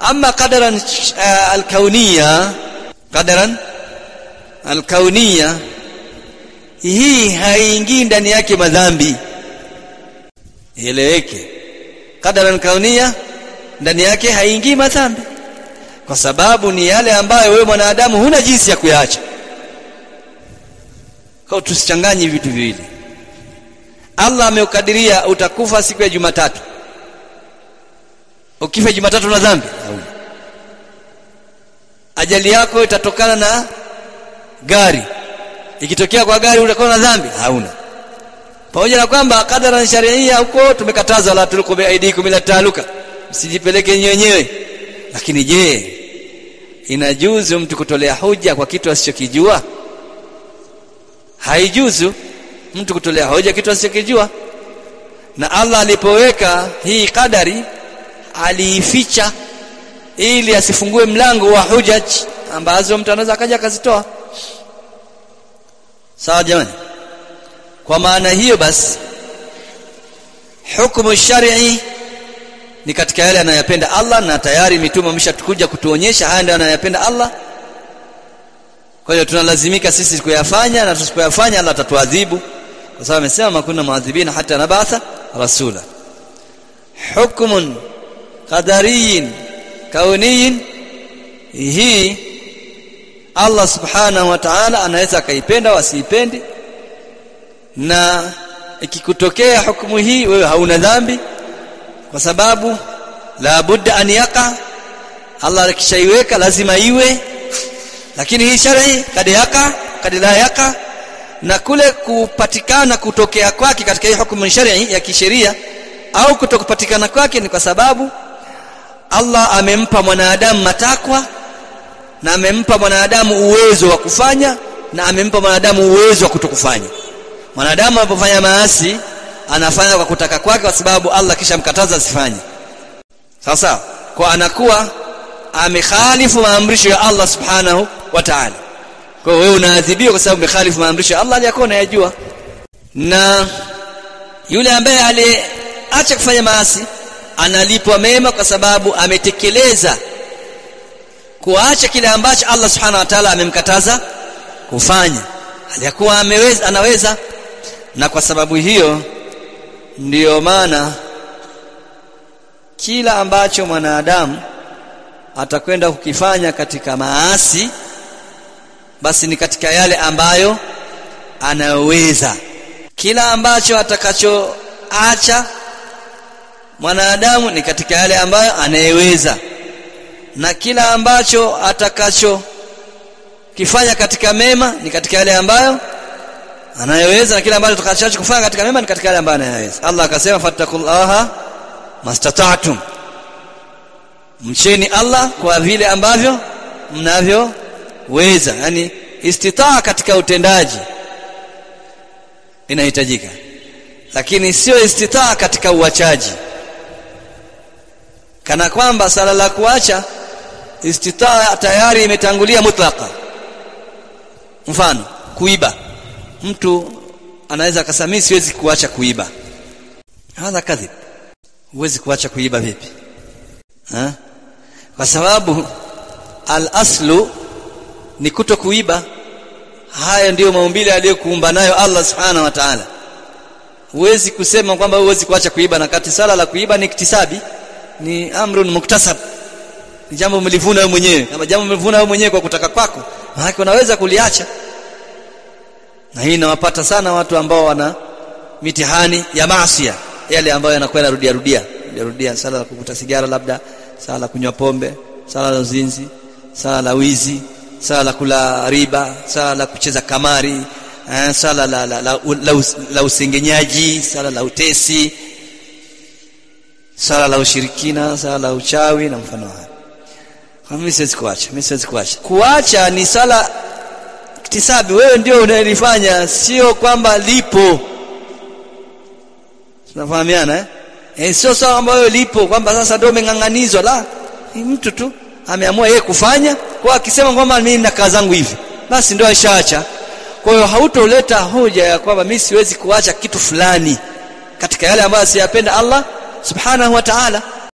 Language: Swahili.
Ama qadaran al-kauniyya hii haingii ndani yake madhambi. Eleweke, qadaran kauniyya ndani yake haingii madhambi, kwa sababu ni yale ambayo wewe mwanadamu huna jinsi ya kuyaacha. Kwa tusichanganye vitu viwili. Allah ameukadiria utakufa siku ya Jumatatu. Ukifa Jumatatu una dhambi? Ajali yako itatokana na gari. Ikitokea kwa gari utakuwa na dhambi? Hauna. Pamoja na kwamba qadaran sharia huko tumekataza la tulqu bi aidikum ila taluka, msijipeleke wenyewe. Lakini je, inajuzu mtu kutolea hoja kwa kitu asichokijua? Haijuzu mtu kutolea hoja kitu asichokijua. Na Allah alipoweka hii qadari aliificha ili asifungue mlango wa hujaj ambazo mtu anaweza akaja akazitoa. Sawa jamani? Kwa maana hiyo basi hukumu shar'i ni katika yale anayopenda Allah, na tayari mitume wameshatukuja kutuonyesha haya ndio anayopenda Allah. Kwa hiyo tunalazimika sisi kuyafanya, na tusipoyafanya Allah atatuadhibu, kwa sababu amesema makuna muadhibina hata nabatha rasula. Hukumun qadariyin kauniyin, hii Allah subhanahu wa ta'ala anaweza kaipenda wasiipende, na ikikutokea hukumu hii wewe hauna dhambi, kwa sababu la budda an yaqa, Allah akishaiweka lazima iwe. Lakini hii shar'i kad yaqa kad la yaqa, na kule kupatikana kutokea kwake katika hii hukumu shar'i ya kisheria au kutokupatikana kwake ni kwa sababu Allah amempa mwanadamu matakwa, na amempa mwanadamu uwezo wa kufanya, na amempa mwanadamu uwezo wa kutokufanya. Mwanadamu anapofanya maasi anafanya kwa kutaka kwake, kwa sababu Allah kisha mkataza asifanye. Sasa kwa anakuwa amekhalifu maamrisho ya Allah subhanahu wa ta'ala. Kwa hiyo wewe unaadhibiwa kwa sababu umekhalifu maamrisho ya Allah aliyekuwa anayajua. Na yule ambaye aliacha kufanya maasi analipwa mema kwa sababu ametekeleza kuacha kile ambacho Allah subhanahu wa ta'ala amemkataza kufanya, aliyekuwa anaweza. Na kwa sababu hiyo ndiyo maana kila ambacho mwanadamu atakwenda kukifanya katika maasi basi ni katika yale ambayo anaweza. Kila ambacho atakachoacha mwanadamu ni katika yale ambayo anayeweza, na kila ambacho atakacho kifanya katika mema ni katika yale ambayo anayeweza, na kila ambacho atakacho kufanya katika mema ni katika yale ambayo anayeweza. Allah akasema fattaqullaha mastata'tum, mcheni Allah kwa vile ambavyo mnavyoweza. Yani istitaa katika utendaji inahitajika, lakini sio istitaa katika uachaji. Kana kwamba sala la kuacha istitaa tayari imetangulia mutlaka. Mfano kuiba, mtu anaweza akasema mimi siwezi kuacha kuiba. Hadha kadhib. Huwezi kuacha kuiba vipi? Kwa sababu al-aslu ni kutokuiba. Haya ndiyo maumbile aliyokuumba nayo Allah subhanahu wa ta'ala. Huwezi kusema kwamba huwezi kuacha kuiba, na kati sala la kuiba ni iktisabi, ni amrun muktasab, ni jambo mlivuna wewe mwenyewe. Kama jambo mlivuna wewe mwenyewe kwa kutaka kwako, maana unaweza kuliacha. Na hii inawapata sana watu ambao wana mitihani ya maasi, yale ambayo yanakwenda rudia, sala la kuvuta sigara, labda sala la kunywa pombe, sala la uzinzi, sala la wizi, sala la kula riba, sala la kucheza kamari, sala la usengenyaji, sala la utesi, sala la ushirikina, sala la uchawi na mfano wake. Mimi siwezi kuacha. Kuacha ni sala iktisabi, wewe ndio unalifanya, sio kwamba lipo. Tunafahamiana sio sawa ambayo lipo kwamba sasa ndio umeng'ang'anizwa. La, ni mtu tu ameamua yeye kufanya, kwa akisema kwamba mimi nina kazi zangu hivi, basi ndio aishaacha. Kwa hiyo hautoleta hoja ya kwamba mimi siwezi kuacha kitu fulani katika yale ambayo siyapenda Allah subhanahu wa ta'ala.